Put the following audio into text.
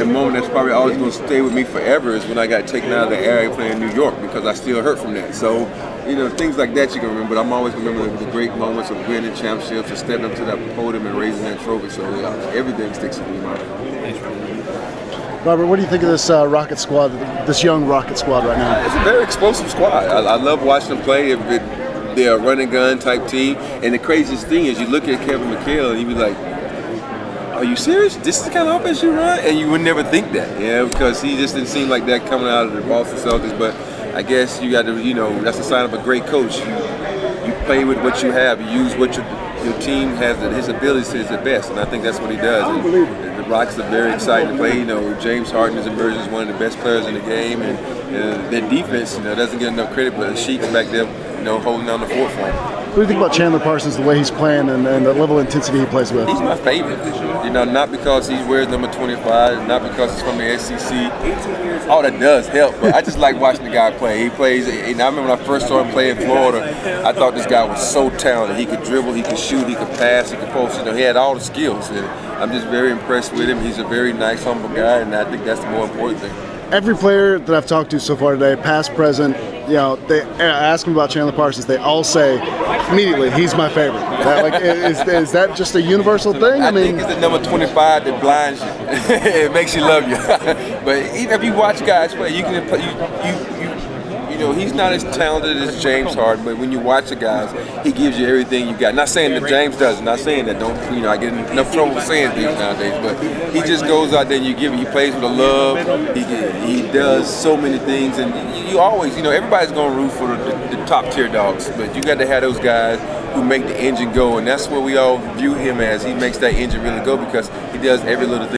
the moment that's probably always going to stay with me forever is when I got taken out of the area playing in New York, because I still hurt from that. So, things like that you can remember, but I'm always going to remember the great moments of winning championships and stepping up to that podium and raising that trophy. So everything sticks in my mind. Robert, what do you think of this Rocket squad, this young Rocket squad right now? It's a very explosive squad. I love watching them play. They're a running gun type team. And the craziest thing is you look at Kevin McHale and you be like, are you serious? This is the kind of offense you run? And you would never think that, because he just didn't seem like that coming out of the Boston Celtics. But I guess you got to, that's a sign of a great coach. You play with what you have. You use what your team has, his abilities is the best, and I think that's what he does. And the Rockets are very exciting to play. James Harden has emerged as one of the best players in the game, and their defense, doesn't get enough credit, but Sheik's back there, holding down the fort for him. What do you think about Chandler Parsons, the way he's playing and the level of intensity he plays with? He's my favorite. Not because he wears number 25, not because he's from the SEC. All that does help, but I just like watching the guy play. He plays, and I remember when I first saw him play in Florida, I thought this guy was so talented. He could dribble, he could shoot, he could pass, he could post. He had all the skills, and I'm just very impressed with him. He's a very nice, humble guy, and I think that's the more important thing. Every player that I've talked to so far today, past, present, they ask him about Chandler Parsons. They all say immediately, he's my favorite. Is that just a universal thing? I think it's the number 25 that blinds you. It makes you love you. But even if you watch guys play, you can play. He's not as talented as James Harden, but when you watch the guys, he gives you everything you got. Not saying that James doesn't. Not saying that. I get in enough trouble saying things nowadays. But he just goes out there and you give it. He plays with a love. He does so many things, and you always, everybody's going to root for the top tier dogs, but you got to have those guys who make the engine go, and that's what we all view him as. He makes that engine really go because he does every little thing.